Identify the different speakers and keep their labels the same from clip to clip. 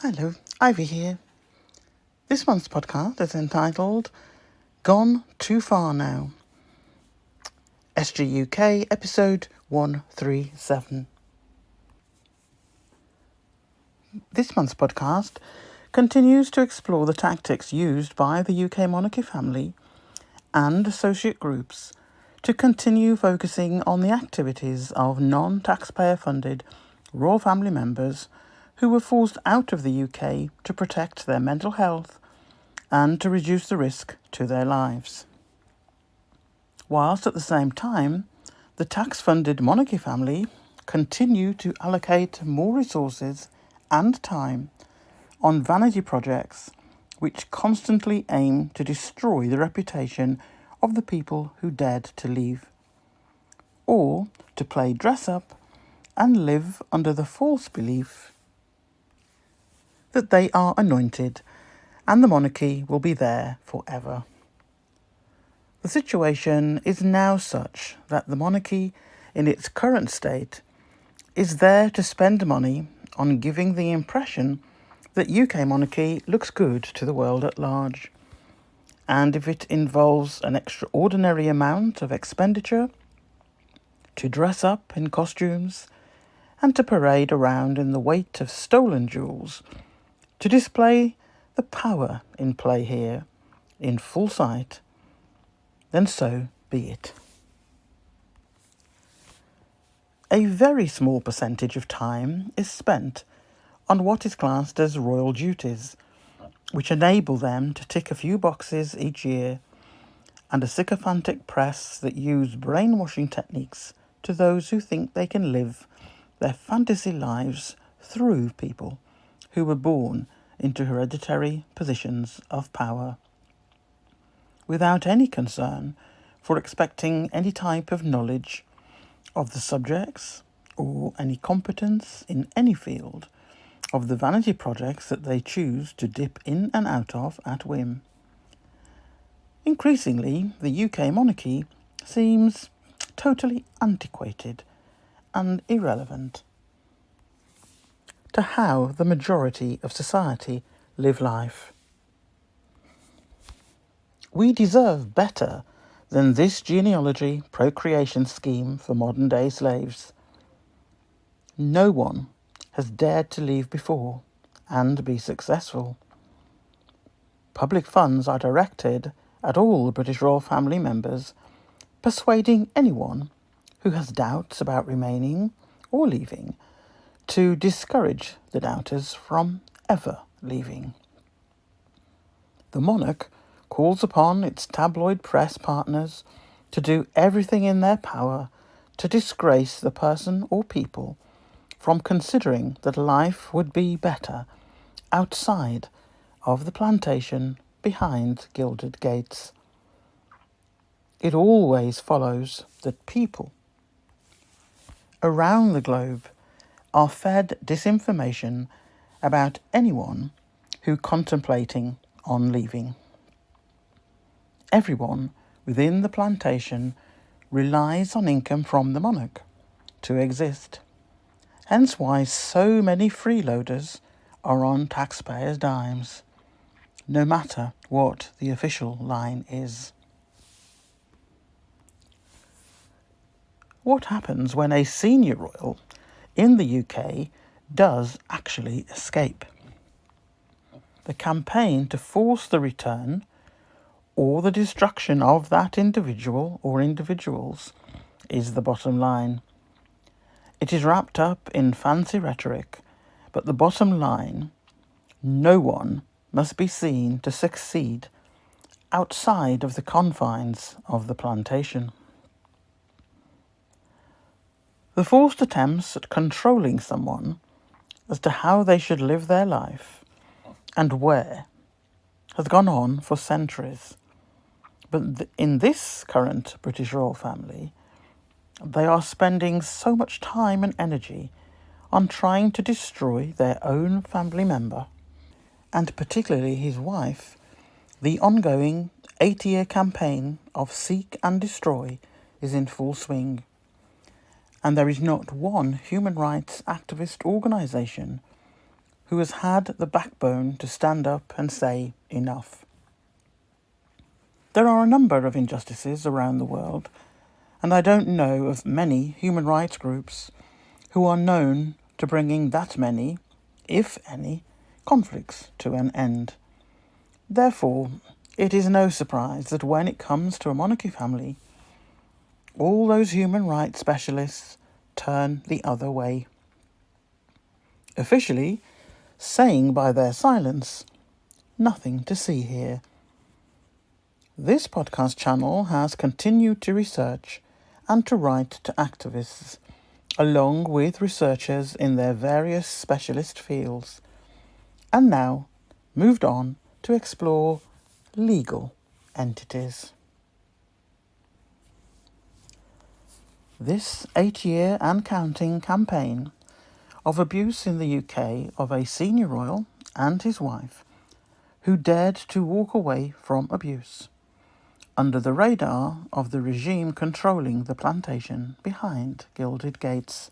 Speaker 1: Hello, Ivy here. This month's podcast is entitled Gone Too Far Now. SG UK episode 137. This month's podcast continues to explore the tactics used by the UK monarchy family and associate groups to continue focusing on the activities of non-taxpayer funded royal family members who were forced out of the UK to protect their mental health and to reduce the risk to their lives. Whilst at the same time, the tax-funded monarchy family continue to allocate more resources and time on vanity projects which constantly aim to destroy the reputation of the people who dared to leave, or to play dress-up and live under the false belief that they are anointed and the monarchy will be there forever. The situation is now such that the monarchy, in its current state, is there to spend money on giving the impression that UK monarchy looks good to the world at large. And if it involves an extraordinary amount of expenditure to dress up in costumes and to parade around in the weight of stolen jewels, to display the power in play here in full sight, then so be it. A very small percentage of time is spent on what is classed as royal duties, which enable them to tick a few boxes each year, and a sycophantic press that use brainwashing techniques to those who think they can live their fantasy lives through people who were born into hereditary positions of power, without any concern for expecting any type of knowledge of the subjects or any competence in any field of the vanity projects that they choose to dip in and out of at whim. Increasingly, the UK monarchy seems totally antiquated and irrelevant to how the majority of society live life. We deserve better than this genealogy procreation scheme for modern-day slaves. No one has dared to leave before and be successful. Public funds are directed at all the British royal family members, persuading anyone who has doubts about remaining or leaving to discourage the doubters from ever leaving. The monarch calls upon its tabloid press partners to do everything in their power to disgrace the person or people from considering that life would be better outside of the plantation behind gilded gates. It always follows that people around the globe are fed disinformation about anyone who contemplating on leaving. Everyone within the plantation relies on income from the monarch to exist, hence why so many freeloaders are on taxpayers' dimes, no matter what the official line is. What happens when a senior royal in the UK does actually escape? The campaign to force the return or the destruction of that individual or individuals is the bottom line. It is wrapped up in fancy rhetoric, but the bottom line, no one must be seen to succeed outside of the confines of the plantation. The forced attempts at controlling someone as to how they should live their life and where has gone on for centuries. But in this current British royal family, they are spending so much time and energy on trying to destroy their own family member, and particularly his wife. The ongoing 8-year campaign of Seek and Destroy is in full swing, and there is not one human rights activist organisation who has had the backbone to stand up and say enough. There are a number of injustices around the world, and I don't know of many human rights groups who are known to bringing that many, if any, conflicts to an end. Therefore, it is no surprise that when it comes to a monarchy family, all those human rights specialists turn the other way. Officially, saying by their silence, nothing to see here. This podcast channel has continued to research and to write to activists, along with researchers in their various specialist fields, and now moved on to explore legal entities. This 8-year and counting campaign of abuse in the UK of a senior royal and his wife who dared to walk away from abuse under the radar of the regime controlling the plantation behind gilded gates,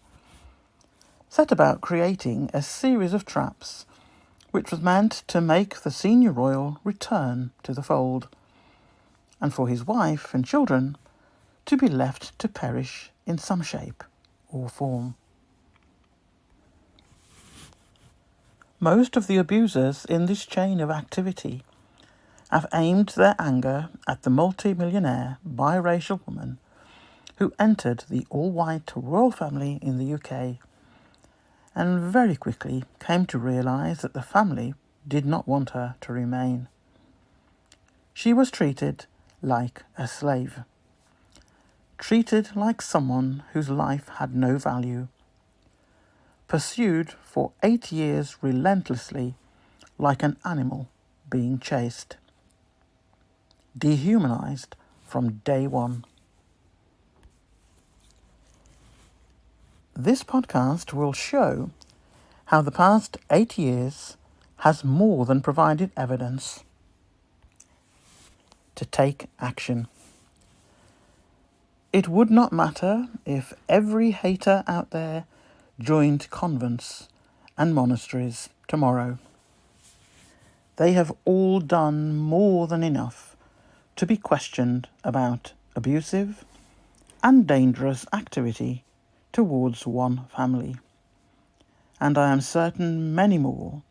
Speaker 1: set about creating a series of traps which was meant to make the senior royal return to the fold, and for his wife and children to be left to perish in some shape or form. Most of the abusers in this chain of activity have aimed their anger at the multi-millionaire biracial woman who entered the all-white royal family in the UK and very quickly came to realise that the family did not want her to remain. She was treated like a slave, treated like someone whose life had no value, pursued for 8 years relentlessly like an animal being chased, dehumanised from day one. This podcast will show how the past 8 years has more than provided evidence to take action. It would not matter if every hater out there joined convents and monasteries tomorrow. They have all done more than enough to be questioned about abusive and dangerous activity towards one family. And I am certain many more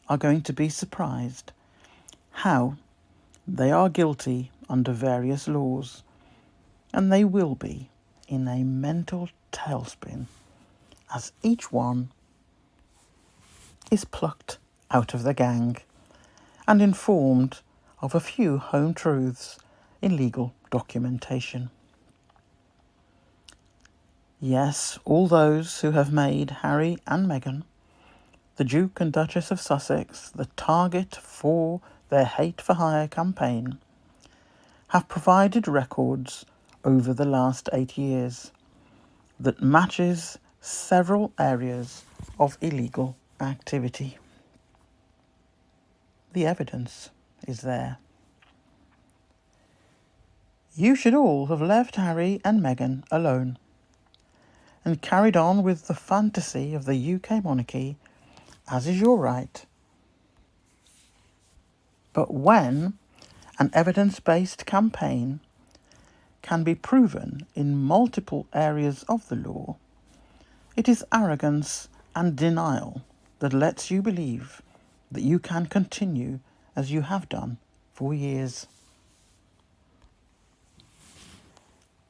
Speaker 1: are going to be surprised how they are guilty under various laws, and they will be in a mental tailspin as each one is plucked out of the gang and informed of a few home truths in legal documentation. Yes, all those who have made Harry and Meghan, the Duke and Duchess of Sussex, the target for their hate for hire campaign, have provided records over the last 8 years that matches several areas of illegal activity. The evidence is there. You should all have left Harry and Meghan alone and carried on with the fantasy of the UK monarchy, as is your right. But when an evidence-based campaign can be proven in multiple areas of the law, it is arrogance and denial that lets you believe that you can continue as you have done for years.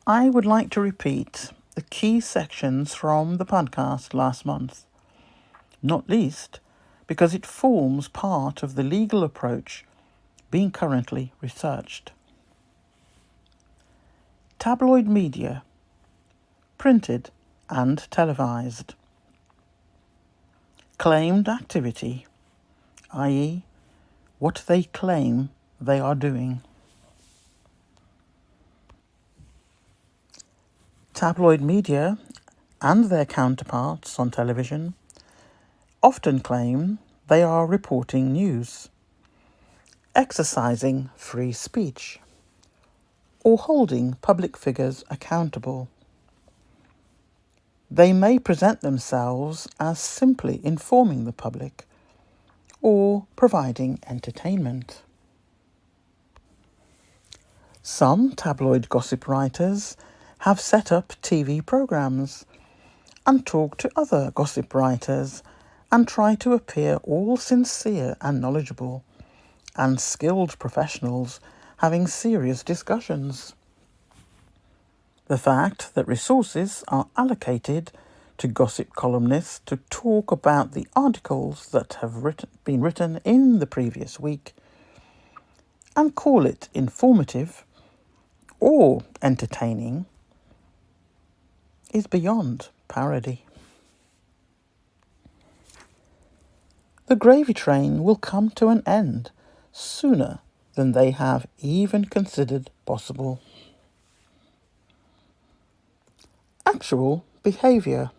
Speaker 1: I would like to repeat the key sections from the podcast last month, not least because it forms part of the legal approach being currently researched. Tabloid media, printed and televised. Claimed activity, i.e., what they claim they are doing. Tabloid media and their counterparts on television often claim they are reporting news, exercising free speech, or holding public figures accountable. They may present themselves as simply informing the public or providing entertainment. Some tabloid gossip writers have set up TV programmes and talk to other gossip writers and try to appear all sincere and knowledgeable and skilled professionals having serious discussions. The fact that resources are allocated to gossip columnists to talk about the articles that have been written in the previous week and call it informative or entertaining is beyond parody. The gravy train will come to an end sooner than they have even considered possible. Actual behaviour.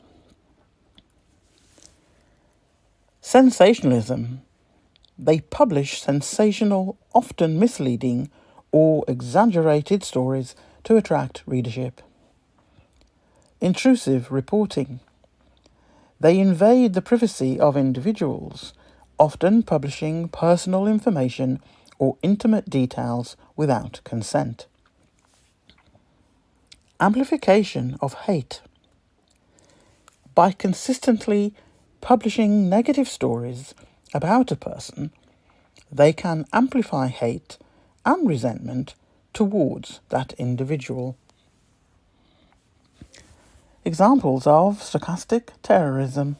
Speaker 1: Sensationalism. They publish sensational, often misleading or exaggerated stories to attract readership. Intrusive reporting. They invade the privacy of individuals, often publishing personal information or intimate details without consent. Amplification of hate. By consistently publishing negative stories about a person, they can amplify hate and resentment towards that individual. Examples of stochastic terrorism.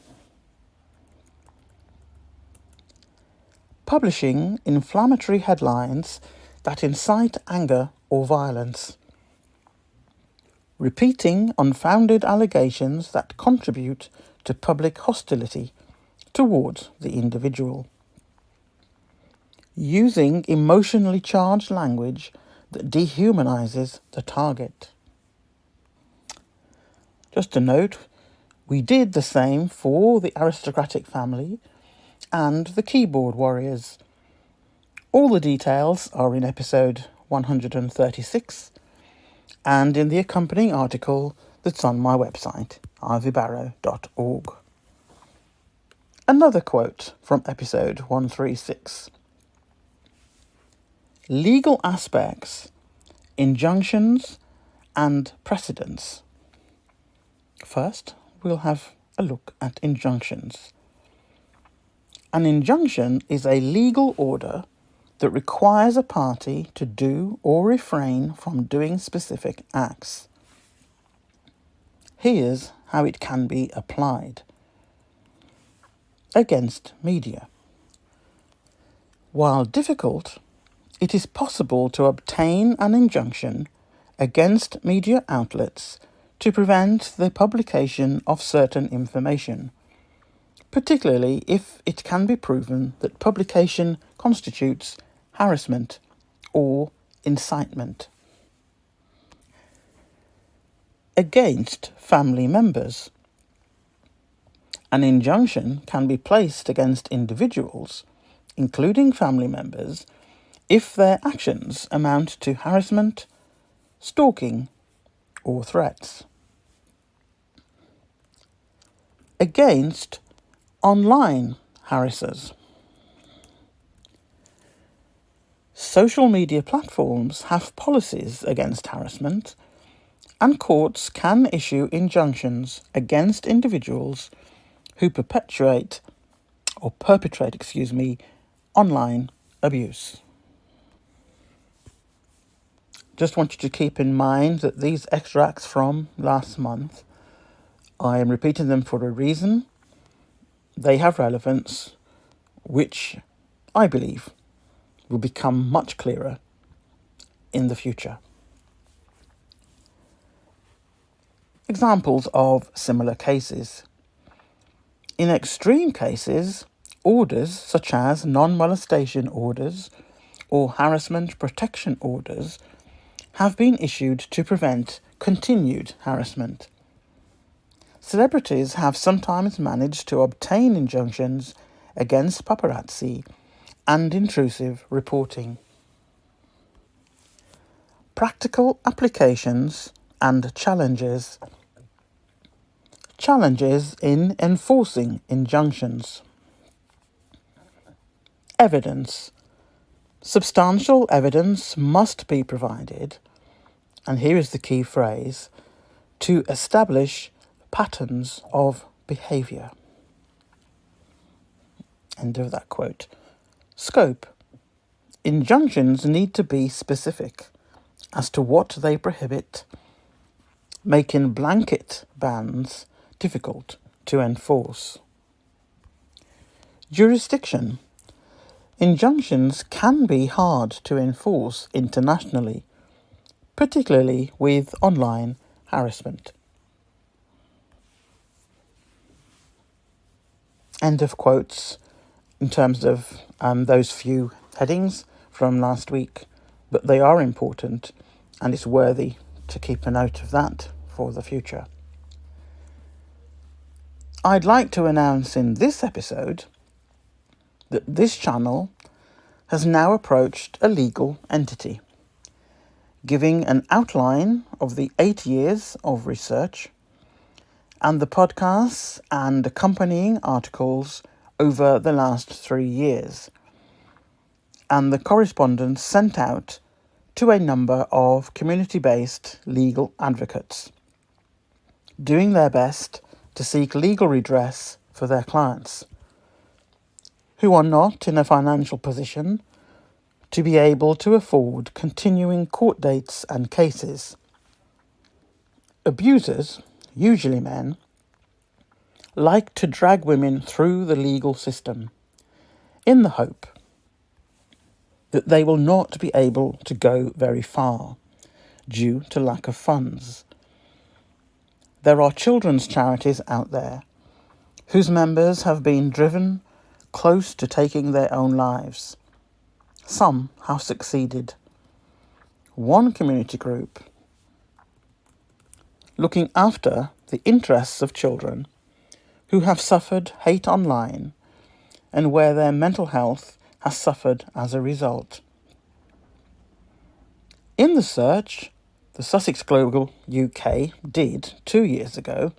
Speaker 1: Publishing inflammatory headlines that incite anger or violence. Repeating unfounded allegations that contribute to public hostility towards the individual. Using emotionally charged language that dehumanizes the target. Just a note, we did the same for the aristocratic family and the keyboard warriors. All the details are in episode 136 and in the accompanying article that's on my website, ivybarrow.org. Another quote from episode 136. Legal aspects, injunctions and precedents. First, we'll have a look at injunctions. An injunction is a legal order that requires a party to do or refrain from doing specific acts. Here's how it can be applied. Against media. While difficult, it is possible to obtain an injunction against media outlets to prevent the publication of certain information, particularly if it can be proven that publication constitutes harassment or incitement. Against family members. An injunction can be placed against individuals, including family members, if their actions amount to harassment, stalking, or threats. Against online harassers. Social media platforms have policies against harassment, and courts can issue injunctions against individuals who perpetrate online abuse. Just want you to keep in mind that these extracts from last month, I am repeating them for a reason. They have relevance, which I believe will become much clearer in the future. Examples of similar cases. In extreme cases, orders such as non-molestation orders or harassment protection orders have been issued to prevent continued harassment. Celebrities have sometimes managed to obtain injunctions against paparazzi and intrusive reporting. Practical applications and challenges. Challenges in enforcing injunctions. evidence. Substantial evidence must be provided, and here is the key phrase, to establish patterns of behaviour. End of that quote. Scope. Injunctions need to be specific as to what they prohibit, making blanket bans difficult to enforce. Jurisdiction. Injunctions can be hard to enforce internationally, particularly with online harassment. End of quotes in terms of those few headings from last week, but they are important and it's worthy to keep a note of that for the future. I'd like to announce in this episode that this channel has now approached a legal entity, giving an outline of the 8 years of research and the podcasts and accompanying articles over the last 3 years, and the correspondence sent out to a number of community-based legal advocates, doing their best to seek legal redress for their clients, who are not in a financial position to be able to afford continuing court dates and cases. Abusers, usually men, like to drag women through the legal system in the hope that they will not be able to go very far due to lack of funds. There are children's charities out there whose members have been driven close to taking their own lives. Some have succeeded. One community group, looking after the interests of children who have suffered hate online and where their mental health has suffered as a result. In the search the Sussex Global UK did 2 years ago,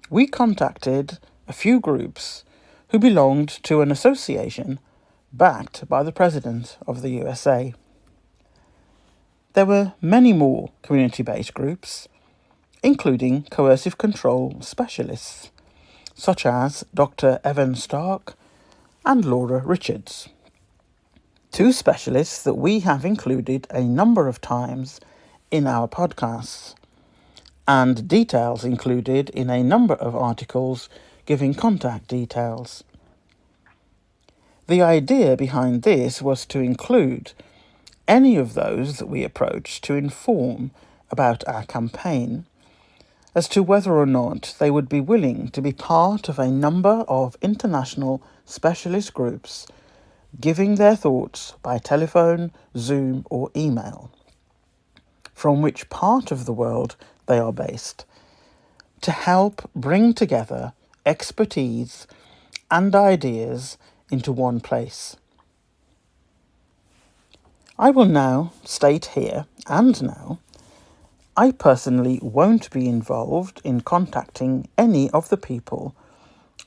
Speaker 1: we contacted a few groups who belonged to an association backed by the President of the USA. There were many more community-based groups, including coercive control specialists, such as Dr. Evan Stark and Laura Richards, 2 specialists that we have included a number of times in our podcasts, and details included in a number of articles giving contact details. The idea behind this was to include any of those that we approached to inform about our campaign as to whether or not they would be willing to be part of a number of international specialist groups giving their thoughts by telephone, Zoom or email, from which part of the world they are based, to help bring together expertise and ideas into one place. I will now state here and now, I personally won't be involved in contacting any of the people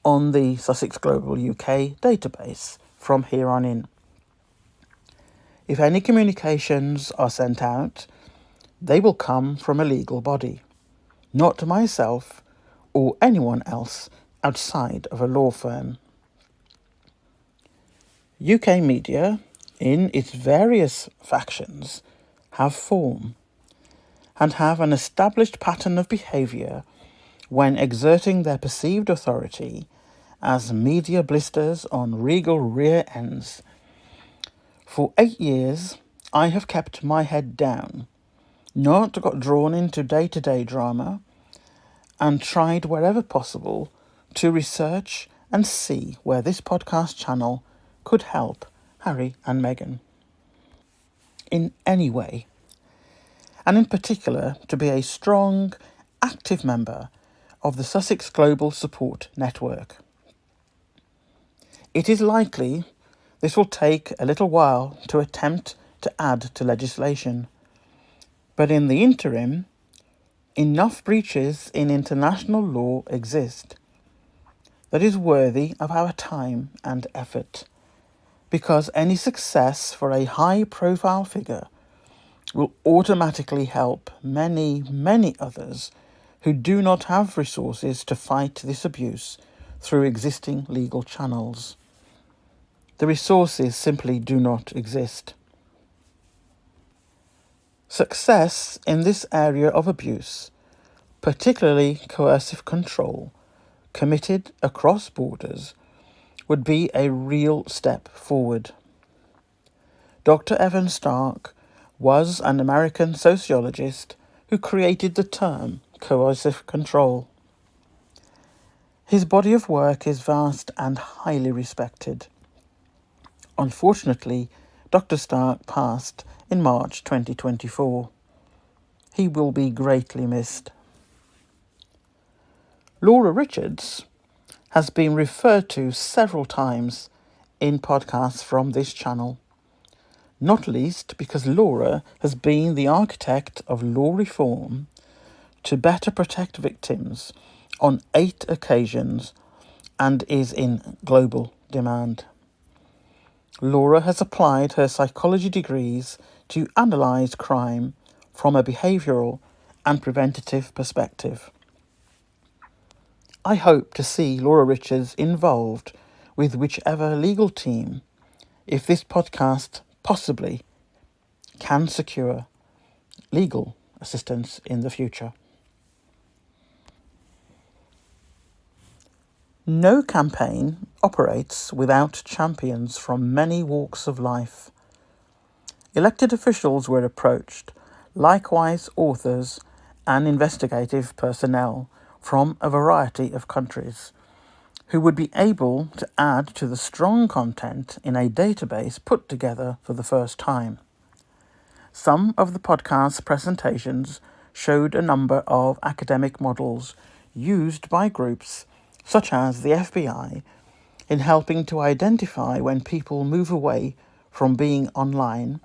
Speaker 1: on the Sussex Global UK database from here on in. If any communications are sent out, they will come from a legal body, not myself or anyone else outside of a law firm. UK media, in its various factions, have form and have an established pattern of behaviour when exerting their perceived authority as media blisters on regal rear ends. For 8 years, I have kept my head down, not got drawn into day-to-day drama, and tried wherever possible to research and see where this podcast channel could help Harry and Meghan in any way, and in particular to be a strong, active member of the Sussex Global Support Network. It is likely this will take a little while to attempt to add to legislation, but in the interim, enough breaches in international law exist that is worthy of our time and effort, because any success for a high-profile figure will automatically help many, many others who do not have resources to fight this abuse through existing legal channels. The resources simply do not exist. Success in this area of abuse, particularly coercive control, committed across borders, would be a real step forward. Dr. Evan Stark was an American sociologist who created the term coercive control. His body of work is vast and highly respected. Unfortunately, Dr. Stark passed in March 2024. He will be greatly missed. Laura Richards has been referred to several times in podcasts from this channel, not least because Laura has been the architect of law reform to better protect victims on 8 occasions and is in global demand. Laura has applied her psychology degrees to analyse crime from a behavioural and preventative perspective. I hope to see Laura Richards involved with whichever legal team, if this podcast possibly can secure legal assistance in the future. No campaign operates without champions from many walks of life. Elected officials were approached, likewise authors and investigative personnel from a variety of countries, who would be able to add to the strong content in a database put together for the first time. Some of the podcast presentations showed a number of academic models used by groups such as the FBI in helping to identify when people move away from being online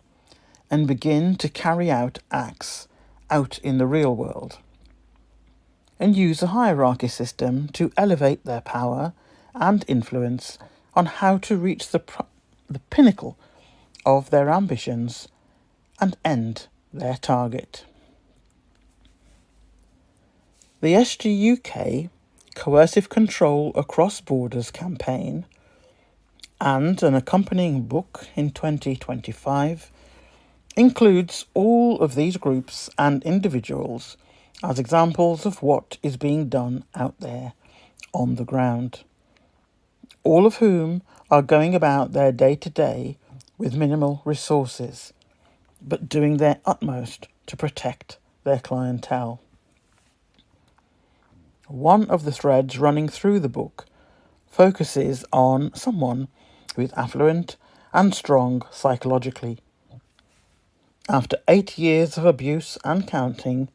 Speaker 1: and begin to carry out acts out in the real world, and use a hierarchy system to elevate their power and influence on how to reach the pinnacle of their ambitions and end their target. The SGUK Coercive Control Across Borders campaign and an accompanying book in 2025 includes all of these groups and individuals as examples of what is being done out there on the ground, all of whom are going about their day-to-day with minimal resources, but doing their utmost to protect their clientele. One of the threads running through the book focuses on someone who is affluent and strong psychologically. After 8 years of abuse and counting,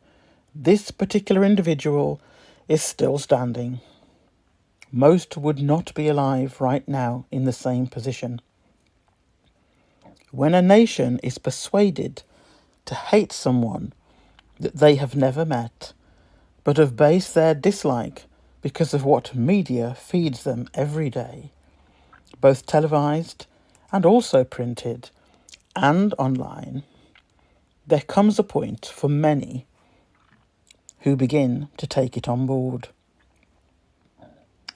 Speaker 1: this particular individual is still standing. Most would not be alive right now in the same position. When a nation is persuaded to hate someone that they have never met, but have based their dislike because of what media feeds them every day, both televised and also printed and online, there comes a point for many who begin to take it on board.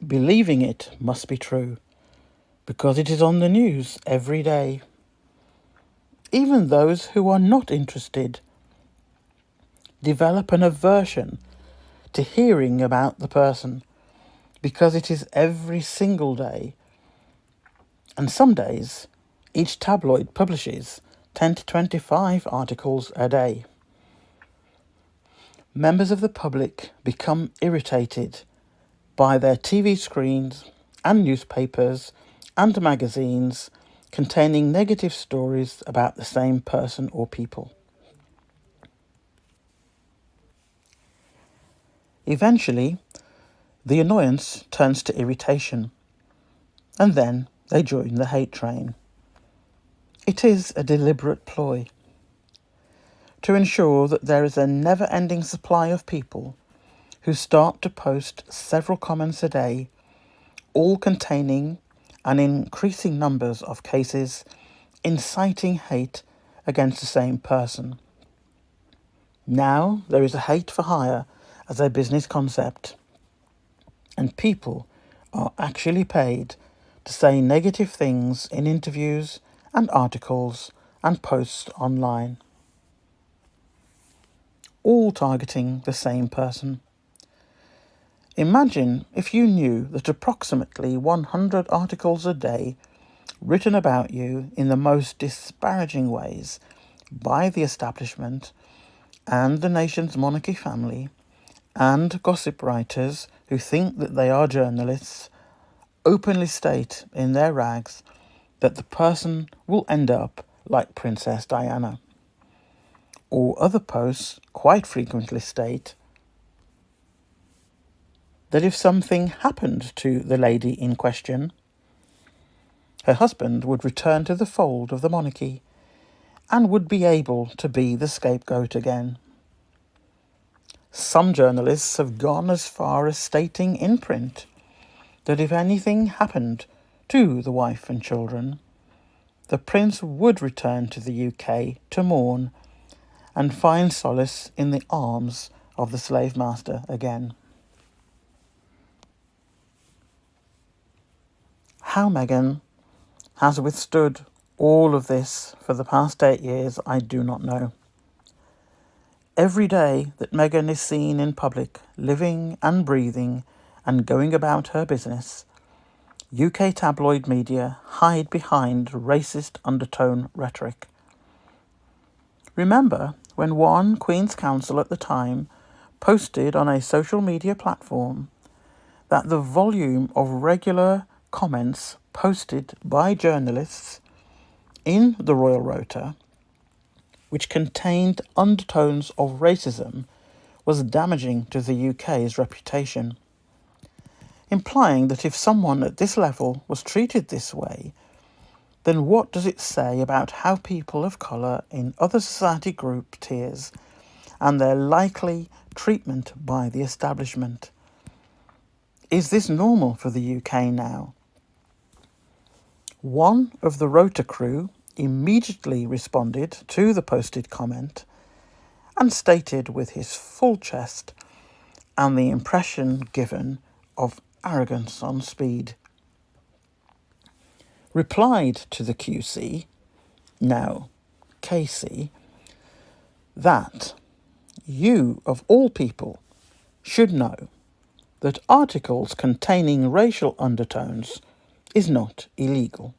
Speaker 1: Believing it must be true, because it is on the news every day. Even those who are not interested develop an aversion to hearing about the person, because it is every single day, and some days each tabloid publishes 10 to 25 articles a day. Members of the public become irritated by their TV screens and newspapers and magazines containing negative stories about the same person or people. Eventually, the annoyance turns to irritation, and then they join the hate train. It is a deliberate ploy to ensure that there is a never-ending supply of people who start to post several comments a day, all containing and increasing numbers of cases inciting hate against the same person. Now there is a hate for hire as a business concept, and people are actually paid to say negative things in interviews and articles and posts online, all targeting the same person. Imagine if you knew that approximately 100 articles a day written about you in the most disparaging ways by the establishment and the nation's monarchy family and gossip writers who think that they are journalists openly state in their rags that the person will end up like Princess Diana. Or other posts quite frequently state that if something happened to the lady in question, her husband would return to the fold of the monarchy and would be able to be the scapegoat again. Some journalists have gone as far as stating in print that if anything happened to the wife and children, the prince would return to the UK to mourn and find solace in the arms of the slave master again. How Meghan has withstood all of this for the past 8 years, I do not know. Every day that Meghan is seen in public, living and breathing and going about her business, UK tabloid media hide behind racist undertone rhetoric. Remember when one Queen's Counsel at the time posted on a social media platform that the volume of regular comments posted by journalists in the Royal Rota, which contained undertones of racism, was damaging to the UK's reputation, implying that if someone at this level was treated this way, then what does it say about how people of colour in other society group tiers and their likely treatment by the establishment? Is this normal for the UK now? One of the Rota crew immediately responded to the posted comment and stated with his full chest and the impression given of arrogance on speed. Replied to the QC, now KC, that you of all people should know that articles containing racial undertones is not illegal.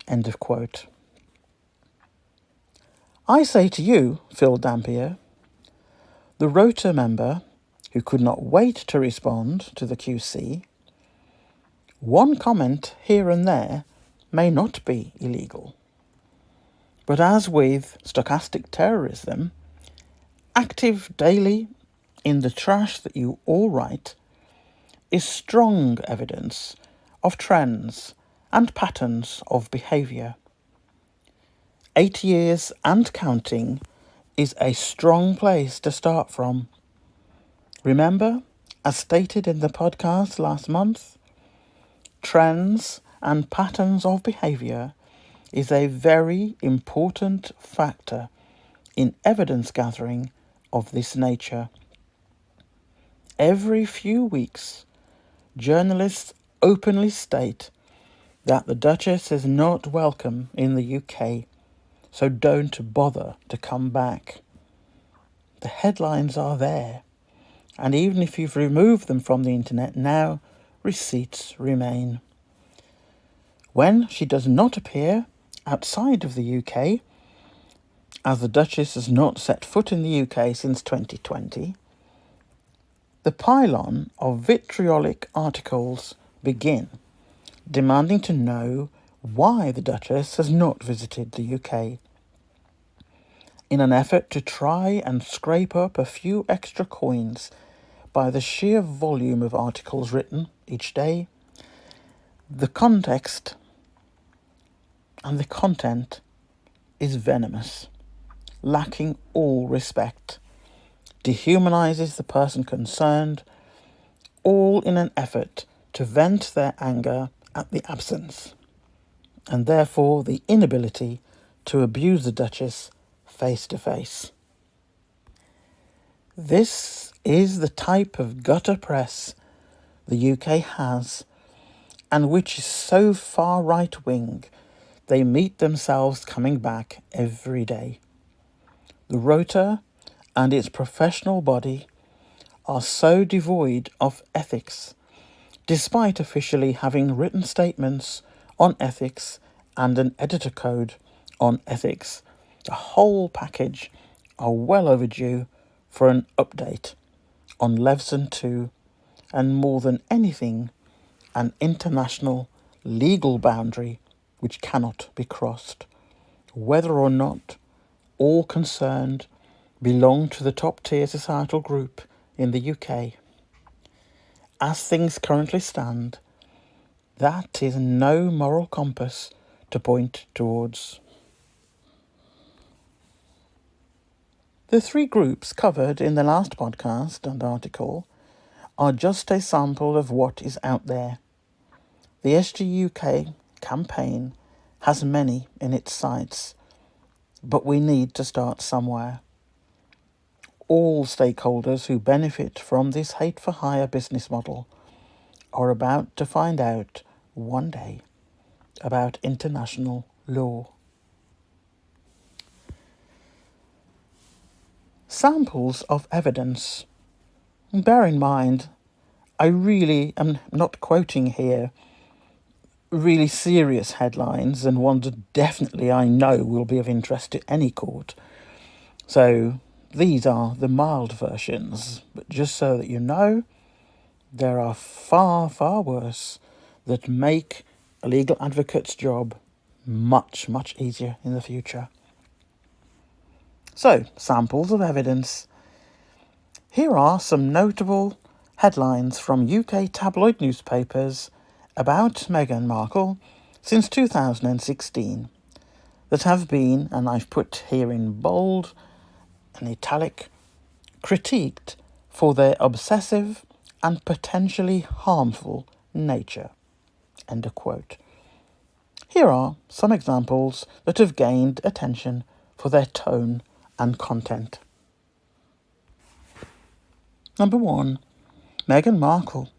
Speaker 1: End of quote. I say to you, Phil Dampier, the Rota member who could not wait to respond to the QC, one comment here and there may not be illegal. But as with stochastic terrorism, active daily in the trash that you all write is strong evidence of trends and patterns of behaviour. 8 years and counting is a strong place to start from. Remember, as stated in the podcast last month, trends and patterns of behaviour is a very important factor in evidence gathering of this nature. Every few weeks, journalists openly state that the Duchess is not welcome in the UK, so don't bother to come back. The headlines are there, and even if you've removed them from the internet now, receipts remain. When she does not appear outside of the UK, as the Duchess has not set foot in the UK since 2020, the pylon of vitriolic articles begin, demanding to know why the Duchess has not visited the UK. In an effort to try and scrape up a few extra coins by the sheer volume of articles written each day, the context and the content is venomous, lacking all respect, dehumanises the person concerned, all in an effort to vent their anger at the absence, and therefore the inability to abuse the Duchess face to face. This is the type of gutter press the UK has, and which is so far right-wing they meet themselves coming back every day. The Rota and its professional body are so devoid of ethics, despite officially having written statements on ethics and an editor code on ethics. The whole package are well overdue for an update on Levson 2, and more than anything, an international legal boundary which cannot be crossed, whether or not all concerned belong to the top-tier societal group in the UK. As things currently stand, that is no moral compass to point towards. The three groups covered in the last podcast and article are just a sample of what is out there. The SGUK campaign has many in its sights, but we need to start somewhere. All stakeholders who benefit from this hate-for-hire business model are about to find out one day about international law. Samples of evidence. Bear in mind, I really am not quoting here really serious headlines and ones that definitely I know will be of interest to any court. So these are the mild versions, but just so that you know, there are far, far worse that make a legal advocate's job much, much easier in the future. So, samples of evidence. Here are some notable headlines from UK tabloid newspapers about Meghan Markle since 2016 that have been, and I've put here in bold and italic, critiqued for their obsessive and potentially harmful nature. End of quote. Here are some examples that have gained attention for their tone and content. Number 1. Meghan Markle.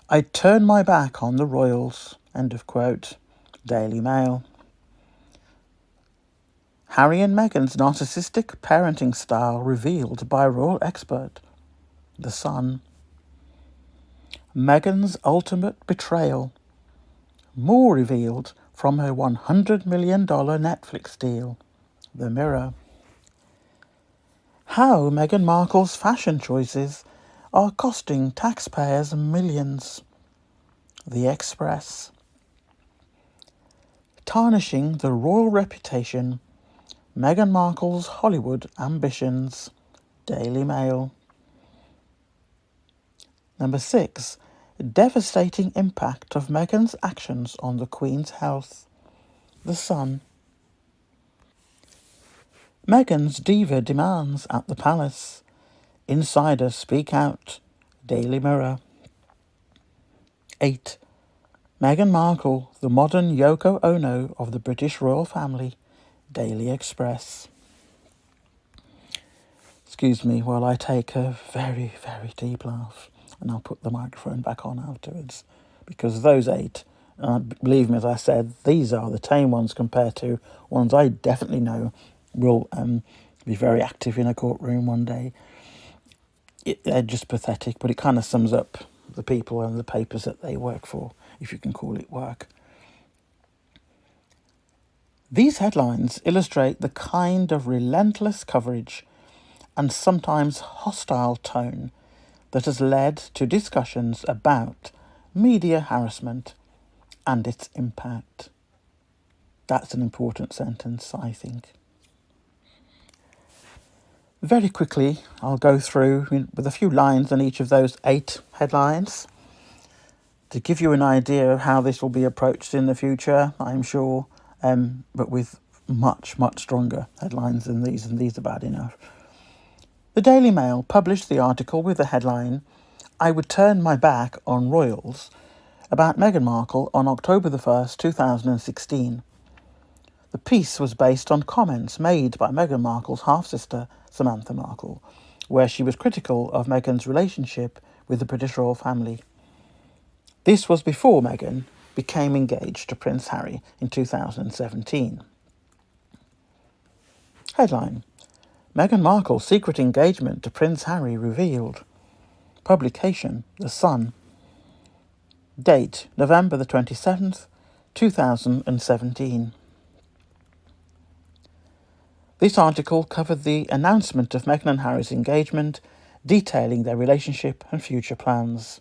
Speaker 1: I turn my back on the royals. End of quote. Daily Mail. Harry and Meghan's narcissistic parenting style revealed by royal expert. The Sun. Meghan's ultimate betrayal. More revealed from her $100 million Netflix deal. The Mirror. How Meghan Markle's fashion choices are costing taxpayers millions. The Express. Tarnishing the royal reputation. Meghan Markle's Hollywood ambitions. Daily Mail. Number 6. Devastating impact of Meghan's actions on the Queen's health. The Sun. Meghan's diva demands at the palace. Insiders speak out. Daily Mirror. 8. Meghan Markle, the modern Yoko Ono of the British royal family. Daily Express. Excuse me while I take a very, very deep laugh, and I'll put the microphone back on afterwards, because those 8, believe me, as I said, these are the tame ones compared to ones I definitely know will be very active in a courtroom one day. They're just pathetic, but it kind of sums up the people and the papers that they work for, if you can call it work. These headlines illustrate the kind of relentless coverage and sometimes hostile tone that has led to discussions about media harassment and its impact. That's an important sentence, I think. Very quickly, I'll go through with a few lines on each of those 8 headlines to give you an idea of how this will be approached in the future, I'm sure, but with much, much stronger headlines than these, and these are bad enough. The Daily Mail published the article with the headline, I would turn my back on royals, about Meghan Markle on October the 1st, 2016. The piece was based on comments made by Meghan Markle's half-sister, Samantha Markle, where she was critical of Meghan's relationship with the British royal family. This was before Meghan became engaged to Prince Harry in 2017. Headline: Meghan Markle's secret engagement to Prince Harry revealed. Publication: The Sun. Date: November the 27th, 2017. This article covered the announcement of Meghan and Harry's engagement, detailing their relationship and future plans.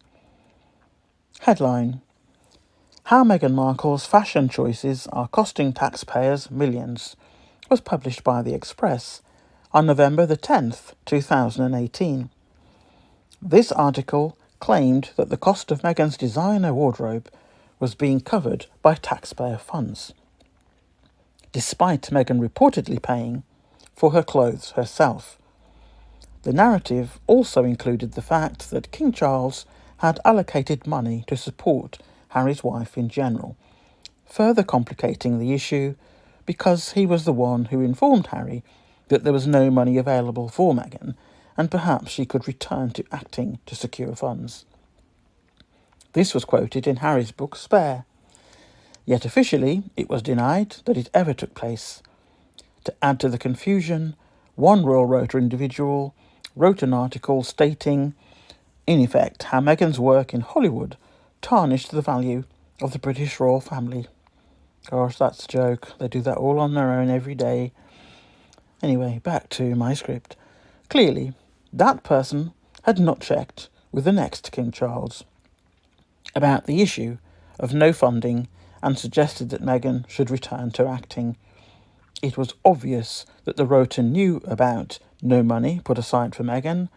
Speaker 1: Headline: How Meghan Markle's fashion choices are costing taxpayers millions, was published by The Express on November the 10th, 2018. This article claimed that the cost of Meghan's designer wardrobe was being covered by taxpayer funds, despite Meghan reportedly paying for her clothes herself. The narrative also included the fact that King Charles had allocated money to support Harry's wife in general, further complicating the issue because he was the one who informed Harry that there was no money available for Meghan and perhaps she could return to acting to secure funds. This was quoted in Harry's book Spare, yet officially it was denied that it ever took place. To add to the confusion, one Royal Rota individual wrote an article stating, in effect, how Meghan's work in Hollywood tarnished the value of the British royal family. Gosh, that's a joke. They do that all on their own every day. Anyway, back to my script. Clearly, that person had not checked with the next King Charles about the issue of no funding and suggested that Meghan should return to acting. It was obvious that the Rota knew about no money put aside for Meghan,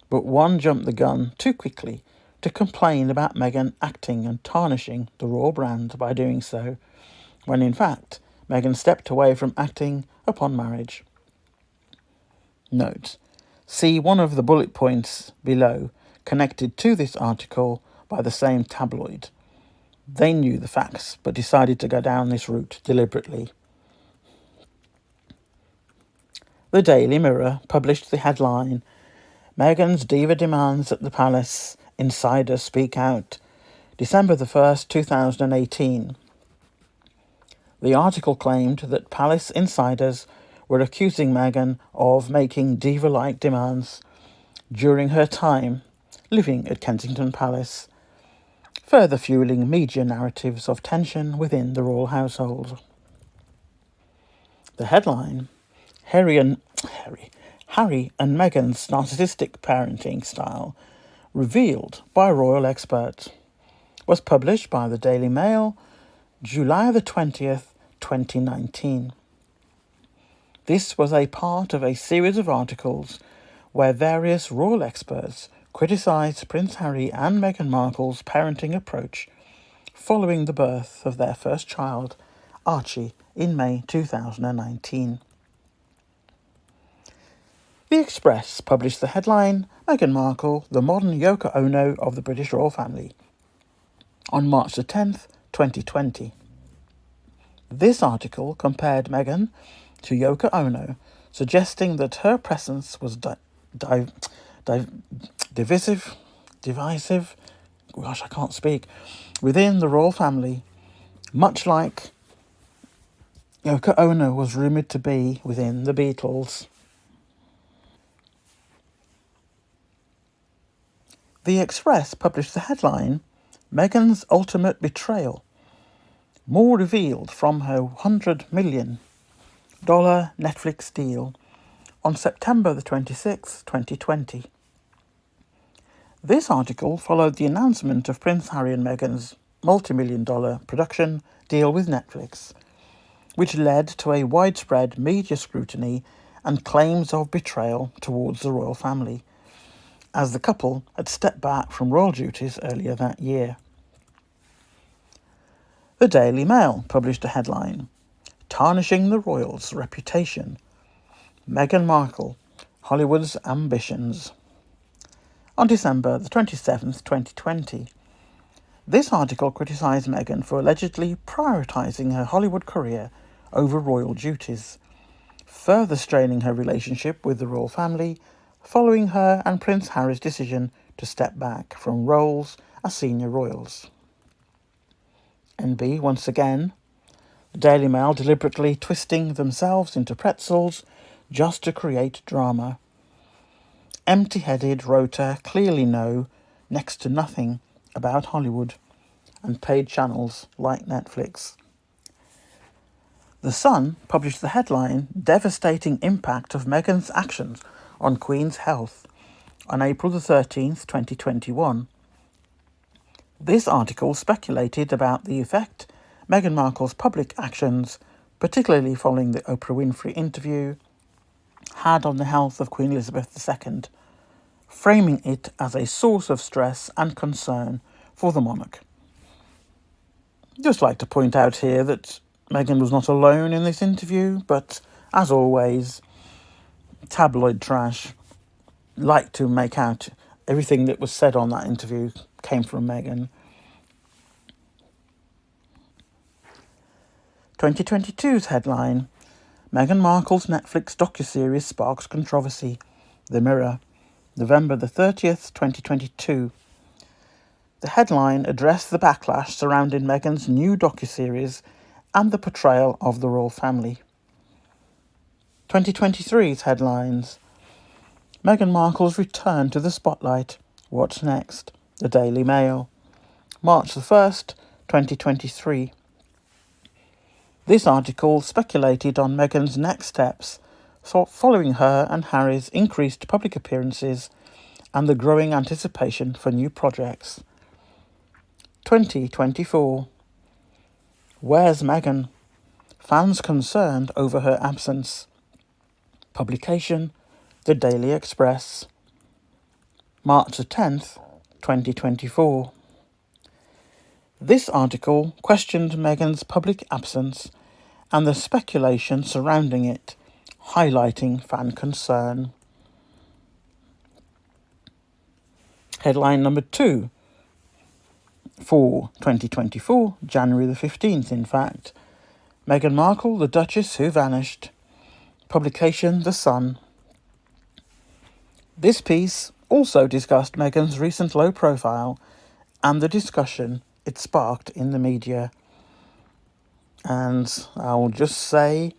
Speaker 1: but one jumped the gun too quickly to complain about Meghan acting and tarnishing the royal brand by doing so, when in fact Meghan stepped away from acting upon marriage. Note: see one of the bullet points below connected to this article by the same tabloid. They knew the facts but decided to go down this route deliberately. The Daily Mirror published the headline, Meghan's diva demands at the palace, insiders speak out, December the 1st, 2018. The article claimed that palace insiders were accusing Meghan of making diva-like demands during her time living at Kensington Palace, further fueling media narratives of tension within the royal household. The headline, Harry and Meghan's narcissistic parenting style revealed by royal experts, was published by the Daily Mail, July the 20th, 2019. This was a part of a series of articles where various royal experts criticised Prince Harry and Meghan Markle's parenting approach following the birth of their first child, Archie, in May 2019. The Express published the headline, Meghan Markle, the modern Yoko Ono of the British royal family, on March the 10th, 2020. This article compared Meghan to Yoko Ono, suggesting that her presence was divisive, within the royal family, much like Yoko Ono was rumoured to be within the Beatles. The Express published the headline, Meghan's ultimate betrayal. More revealed from her $100 million Netflix deal on September the 26th, 2020. This article followed the announcement of Prince Harry and Meghan's multi-million-dollar production deal with Netflix, which led to a widespread media scrutiny and claims of betrayal towards the royal family, as the couple had stepped back from royal duties earlier that year. The Daily Mail published a headline, Tarnishing the Royals' Reputation. Meghan Markle, Hollywood's Ambitions. On December the 27th, 2020. This article criticised Meghan for allegedly prioritising her Hollywood career over royal duties, further straining her relationship with the royal family following her and Prince Harry's decision to step back from roles as senior royals. NB once again, the Daily Mail deliberately twisting themselves into pretzels just to create drama. Empty-headed rota clearly know next to nothing about Hollywood and paid channels like Netflix. The Sun published the headline "Devastating Impact of Meghan's Actions on Queen's Health" on April the 13th, 2021. This article speculated about the effect Meghan Markle's public actions, particularly following the Oprah Winfrey interview, had on the health of Queen Elizabeth II, framing it as a source of stress and concern for the monarch. I'd just like to point out here that Meghan was not alone in this interview, but as always, tabloid trash like to make out everything that was said on that interview came from Meghan. 2022's headline, Meghan Markle's Netflix docuseries sparks controversy. The Mirror, November the 30th, 2022. The headline addressed the backlash surrounding Meghan's new docuseries and the portrayal of the royal family. 2023's headlines, Meghan Markle's return to the spotlight. What's next? The Daily Mail, March the 1st, 2023. This article speculated on Meghan's next steps following her and Harry's increased public appearances and the growing anticipation for new projects. 2024. Where's Meghan? Fans concerned over her absence. Publication, The Daily Express, March the 10th, 2024. This article questioned Meghan's public absence and the speculation surrounding it, highlighting fan concern. Headline number 2 for 2024, January the 15th, in fact. Meghan Markle, the Duchess who vanished. Publication, The Sun. This piece also discussed Meghan's recent low profile and the discussion it sparked in the media. And I'll just say,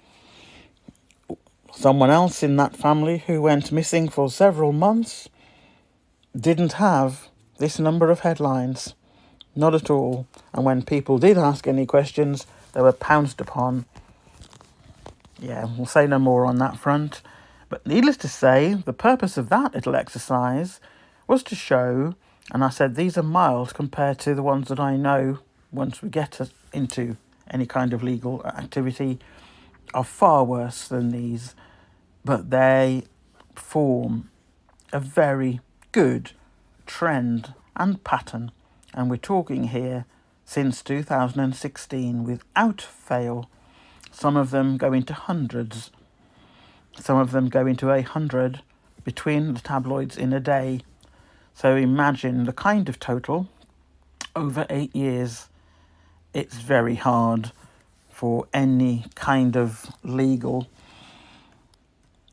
Speaker 1: someone else in that family who went missing for several months didn't have this number of headlines. Not at all. And when people did ask any questions, they were pounced upon. Yeah, we'll say no more on that front. But needless to say, the purpose of that little exercise was to show, and I said these are mild compared to the ones that I know once we get into any kind of legal activity, are far worse than these. But they form a very good trend and pattern. And we're talking here since 2016 without fail. Some of them go into hundreds. Some of them go into 100 between the tabloids in a day. So imagine the kind of total over 8 years. It's very hard for any kind of legal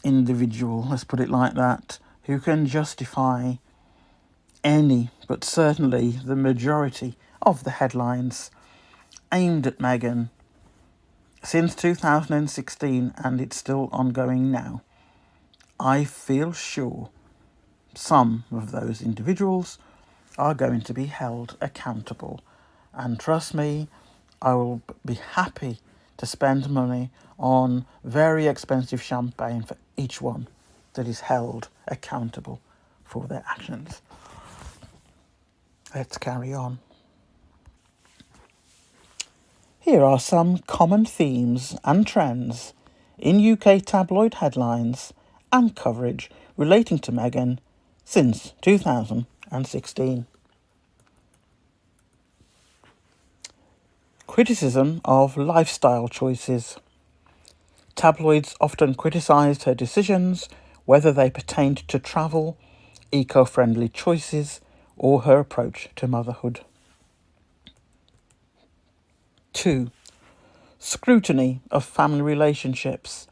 Speaker 1: individual, let's put it like that, who can justify any, but certainly the majority of the headlines aimed at Meghan since 2016, and it's still ongoing now. I feel sure some of those individuals are going to be held accountable. And trust me, I will be happy to spend money on very expensive champagne for each one that is held accountable for their actions. Let's carry on. Here are some common themes and trends in UK tabloid headlines and coverage relating to Meghan since 2016. Criticism of lifestyle choices. Tabloids often criticised her decisions, whether they pertained to travel, eco-friendly choices, or her approach to motherhood. 2. Scrutiny of family relationships.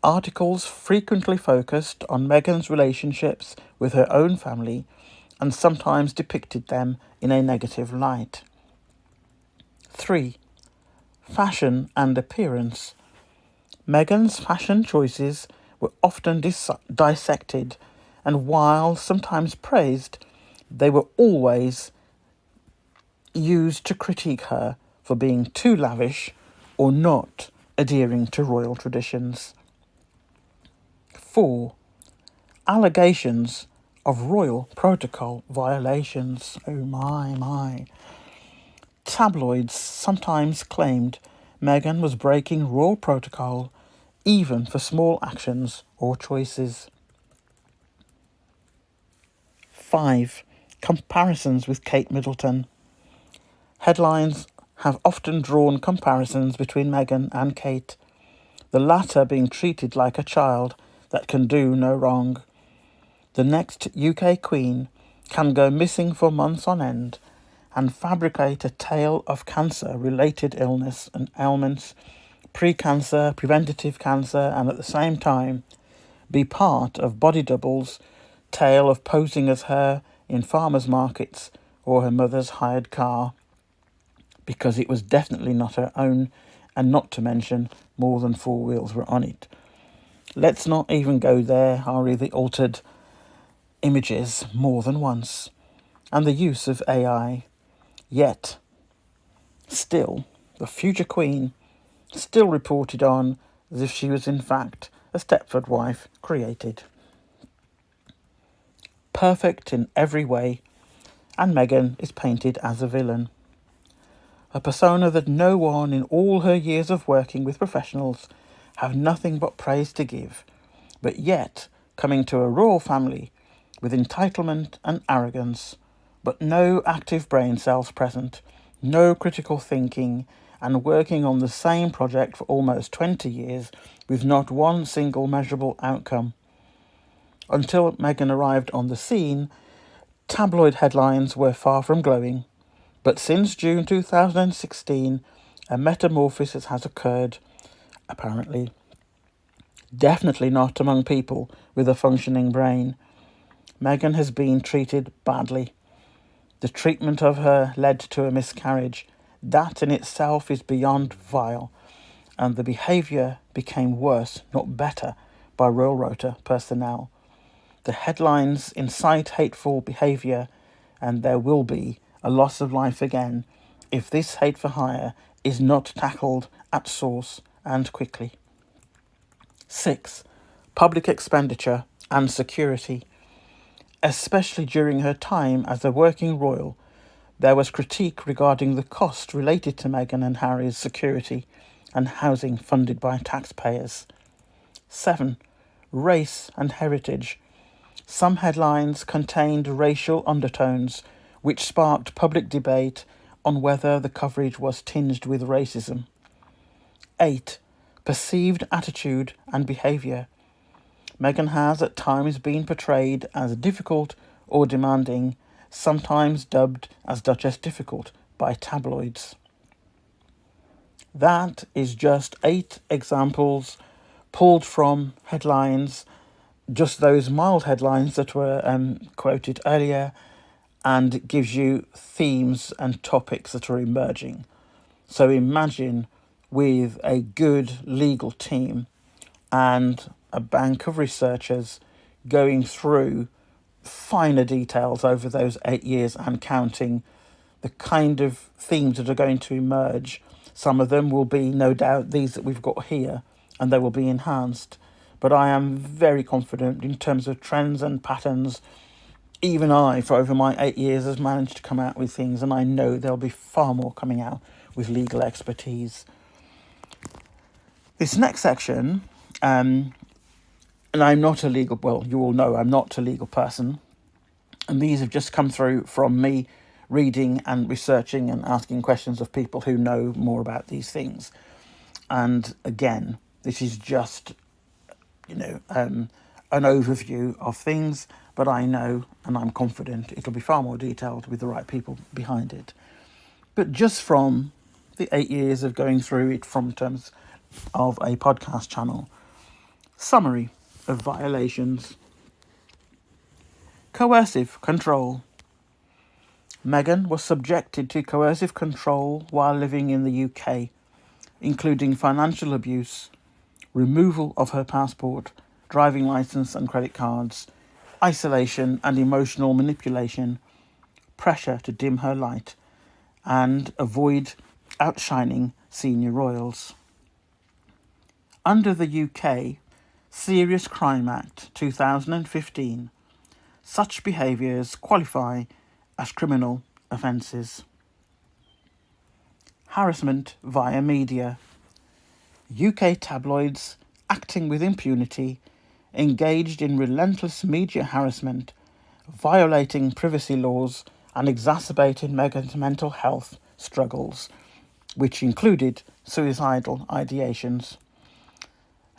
Speaker 1: Articles frequently focused on Meghan's relationships with her own family and sometimes depicted them in a negative light. 3. Fashion and appearance. Meghan's fashion choices were often dissected, and while sometimes praised, they were always used to critique her for being too lavish or not adhering to royal traditions. 4. Allegations of royal protocol violations. Oh my. Tabloids sometimes claimed Meghan was breaking royal protocol even for small actions or choices. 5. Comparisons with Kate Middleton. Headlines have often drawn comparisons between Meghan and Kate, the latter being treated like a child that can do no wrong. The next UK Queen can go missing for months on end and fabricate a tale of cancer-related illness and ailments, pre-cancer, preventative cancer, and at the same time be part of body doubles' tale of posing as her in farmers' markets or her mother's hired car, because it was definitely not her own, and not to mention more than 4 wheels were on it. Let's not even go there, Ari, the altered images more than once, and the use of AI. Yet, still, the future Queen still reported on as if she was in fact a Stepford wife created. Perfect in every way, and Meghan is painted as a villain. A persona that no one in all her years of working with professionals have nothing but praise to give, but yet coming to a royal family with entitlement and arrogance, but no active brain cells present, no critical thinking, and working on the same project for almost 20 years with not one single measurable outcome. Until Meghan arrived on the scene, tabloid headlines were far from glowing, but since June 2016, a metamorphosis has occurred, apparently. Definitely not among people with a functioning brain. Meghan has been treated badly. The treatment of her led to a miscarriage. That in itself is beyond vile, and the behaviour became worse, not better, by Royal Rota personnel. The headlines incite hateful behaviour, and there will be a loss of life again if this hate for hire is not tackled at source and quickly. 6. Public expenditure and security. Especially during her time as a working royal, there was critique regarding the cost related to Meghan and Harry's security and housing funded by taxpayers. 7. Race and heritage. Some headlines contained racial undertones, which sparked public debate on whether the coverage was tinged with racism. 8. Perceived attitude and behaviour. Meghan has at times been portrayed as difficult or demanding, sometimes dubbed as Duchess Difficult by tabloids. That is just 8 examples pulled from headlines, just those mild headlines that were quoted earlier, and it gives you themes and topics that are emerging. So imagine with a good legal team and a bank of researchers going through finer details over those 8 years and counting the kind of themes that are going to emerge. Some of them will be, no doubt, these that we've got here, and they will be enhanced. But I am very confident in terms of trends and patterns. Even I, for over my 8 years, has managed to come out with things, and I know there'll be far more coming out with legal expertise. This next section, and I'm not a legal, well, you all know I'm not a legal person, and these have just come through from me reading and researching and asking questions of people who know more about these things. And again, this is just, an overview of things, but I know and I'm confident it'll be far more detailed with the right people behind it. But just from the 8 years of going through it from terms of a podcast channel. Summary of violations. Coercive control. Meghan was subjected to coercive control while living in the UK, including financial abuse, removal of her passport, driving licence and credit cards, isolation and emotional manipulation, pressure to dim her light, and avoid outshining senior royals. Under the UK Serious Crime Act 2015, such behaviours qualify as criminal offences. Harassment via media. UK tabloids, acting with impunity, engaged in relentless media harassment, violating privacy laws and exacerbating Meghan's mental health struggles, which included suicidal ideations.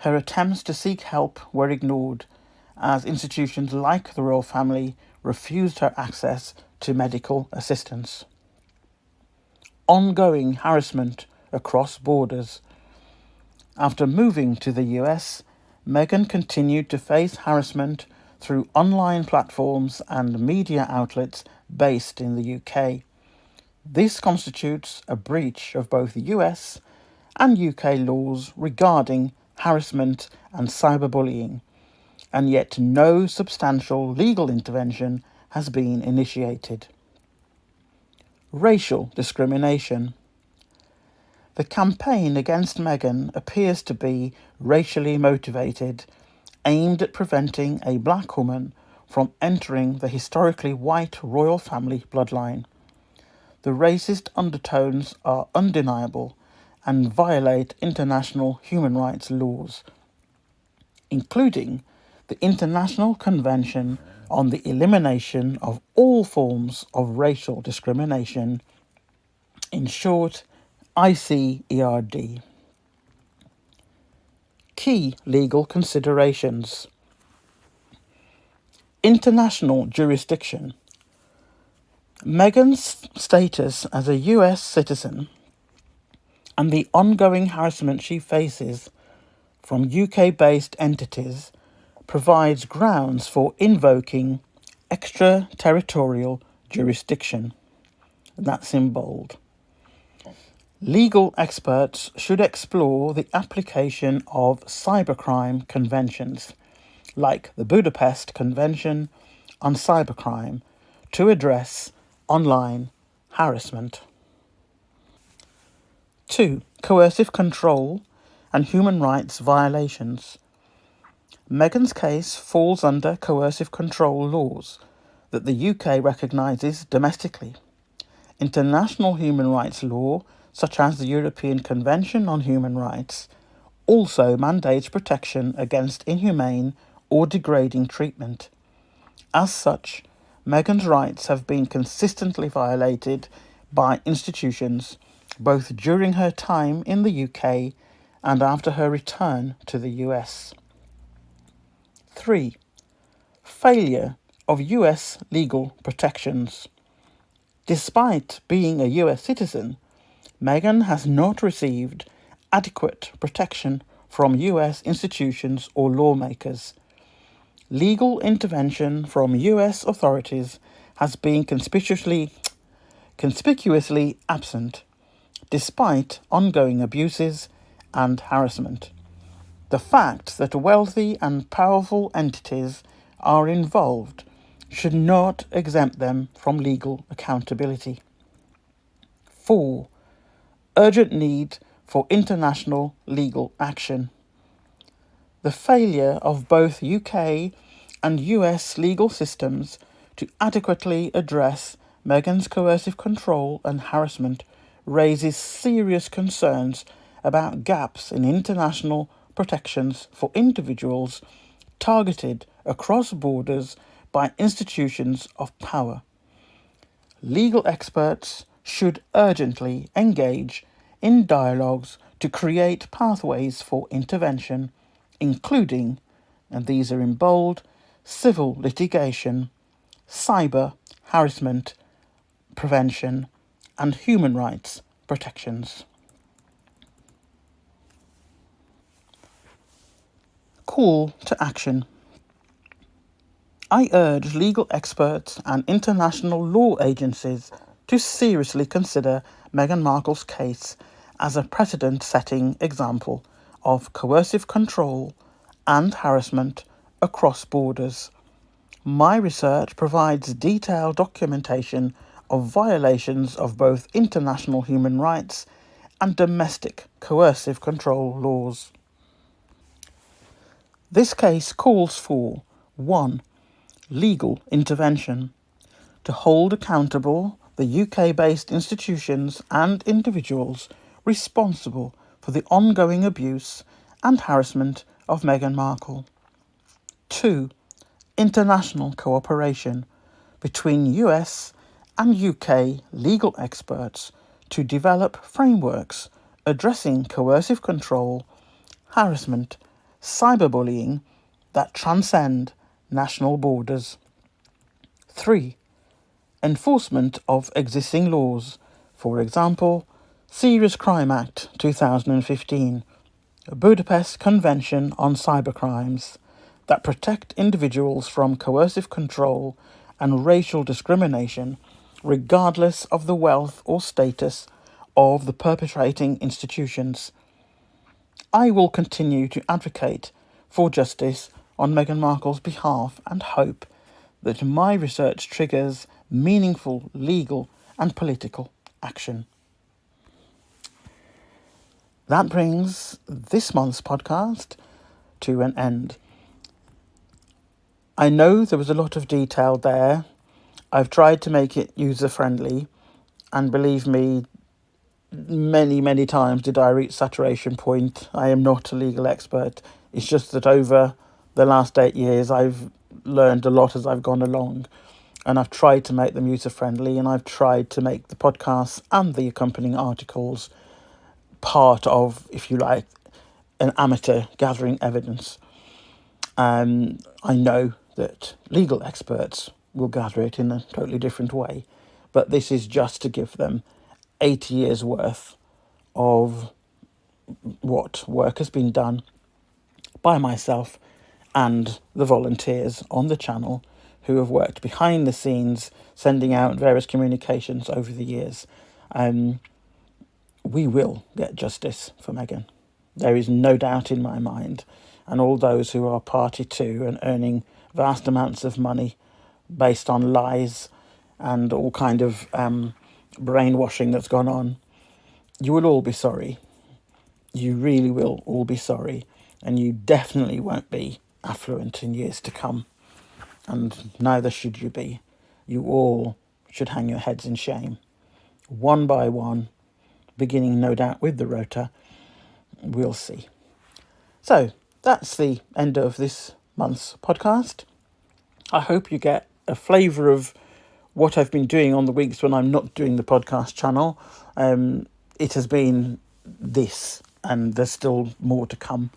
Speaker 1: Her attempts to seek help were ignored, as institutions like the royal family refused her access to medical assistance. Ongoing harassment across borders. After moving to the US, Meghan continued to face harassment through online platforms and media outlets based in the UK. This constitutes a breach of both US and UK laws regarding harassment and cyberbullying, and yet no substantial legal intervention has been initiated. Racial discrimination. The campaign against Meghan appears to be racially motivated, aimed at preventing a black woman from entering the historically white royal family bloodline. The racist undertones are undeniable and violate international human rights laws, including the International Convention on the Elimination of All Forms of Racial Discrimination, in short, ICERD. Key legal considerations. International jurisdiction. Meghan's status as a US citizen and the ongoing harassment she faces from UK-based entities provides grounds for invoking extraterritorial jurisdiction. That's in bold. Legal experts should explore the application of cybercrime conventions, like the Budapest Convention on Cybercrime, to address online harassment. 2. Coercive control and human rights violations. Meghan's case falls under coercive control laws that the UK recognises domestically. International human rights law, such as the European Convention on Human Rights, also mandates protection against inhumane or degrading treatment. As such, Meghan's rights have been consistently violated by institutions both during her time in the UK and after her return to the US. 3. Failure of US legal protections. Despite being a US citizen, Meghan has not received adequate protection from US institutions or lawmakers. Legal intervention from US authorities has been conspicuously absent, despite ongoing abuses and harassment. The fact that wealthy and powerful entities are involved should not exempt them from legal accountability. 4. Urgent need for international legal action. The failure of both UK and US legal systems to adequately address Meghan's coercive control and harassment raises serious concerns about gaps in international protections for individuals targeted across borders by institutions of power. Legal experts should urgently engage in dialogues to create pathways for intervention, including, and these are in bold, civil litigation, cyber harassment prevention, and human rights protections. Call to action. I urge legal experts and international law agencies to seriously consider Meghan Markle's case as a precedent-setting example of coercive control and harassment across borders. My research provides detailed documentation of violations of both international human rights and domestic coercive control laws. This case calls for 1. Legal intervention to hold accountable the UK-based institutions and individuals responsible for the ongoing abuse and harassment of Meghan Markle. 2. International cooperation between US and UK legal experts to develop frameworks addressing coercive control, harassment, cyberbullying that transcend national borders. 3. Enforcement of existing laws, for example, Serious Crime Act 2015, Budapest Convention on Cybercrimes, that protect individuals from coercive control and racial discrimination, regardless of the wealth or status of the perpetrating institutions. I will continue to advocate for justice on Meghan Markle's behalf and hope that my research triggers meaningful legal and political action. That brings this month's podcast to an end. I know there was a lot of detail there. I've tried to make it user-friendly, and believe me, many times did I reach saturation point. I am not a legal expert. It's just that over the last 8 years, I've learned a lot as I've gone along, and I've tried to make them user-friendly, and I've tried to make the podcasts and the accompanying articles part of, if you like, an amateur gathering evidence. I know that legal experts will gather it in a totally different way, but this is just to give them 80 years worth of what work has been done by myself and the volunteers on the channel who have worked behind the scenes, sending out various communications over the years. We will get justice for Meghan. There is no doubt in my mind. And all those who are party to and earning vast amounts of money based on lies and all kind of brainwashing that's gone on, you will all be sorry. You really will all be sorry. And you definitely won't be affluent in years to come. And neither should you be. You all should hang your heads in shame. One by one, beginning no doubt with the rota, we'll see. So, that's the end of this month's podcast. I hope you get a flavour of what I've been doing on the weeks when I'm not doing the podcast channel. It has been this, and there's still more to come,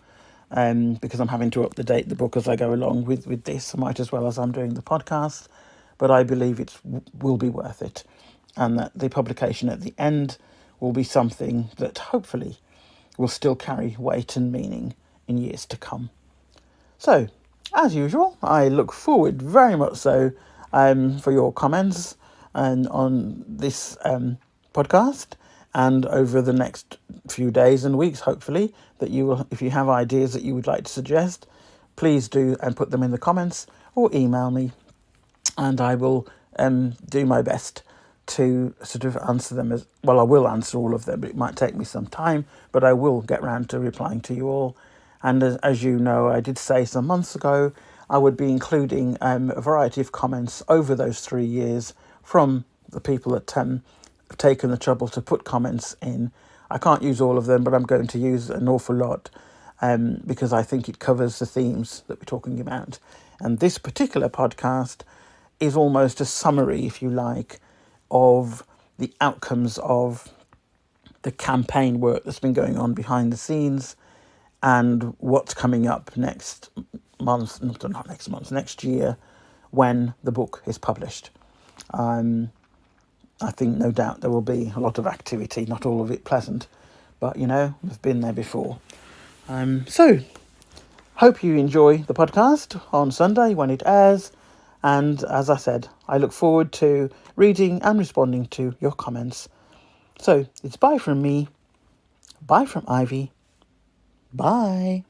Speaker 1: because I'm having to up-to-date the book as I go along with this, might as well as I'm doing the podcast. But I believe it will be worth it, and that the publication at the end will be something that hopefully will still carry weight and meaning in years to come. So, as usual, I look forward very much so for your comments and on this podcast, and over the next few days and weeks, hopefully, that you will, if you have ideas that you would like to suggest, please do and put them in the comments or email me, and I will do my best to sort of answer them as well. I will answer all of them, but it might take me some time, but I will get round to replying to you all. And as you know, I did say some months ago, I would be including a variety of comments over those 3 years from the people that have taken the trouble to put comments in. I can't use all of them, but I'm going to use an awful lot because I think it covers the themes that we're talking about. And this particular podcast is almost a summary, if you like, of the outcomes of the campaign work that's been going on behind the scenes and what's coming up next month, not next month, next year, when the book is published. I think no doubt there will be a lot of activity, not all of it pleasant, but you know, we've been there before. So Hope you enjoy the podcast on Sunday when it airs. And as I said, I look forward to reading and responding to your comments. So it's bye from me. Bye from Ivy. Bye.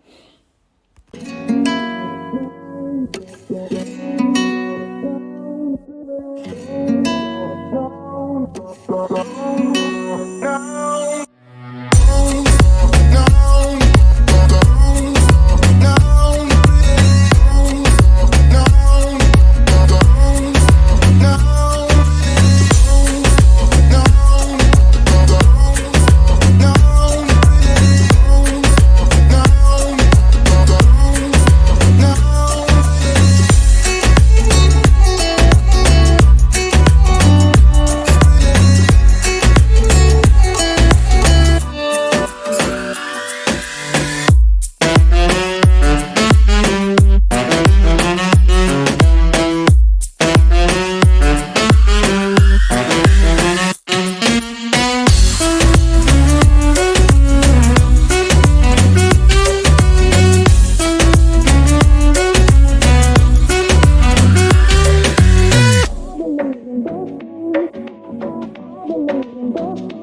Speaker 2: Thank you.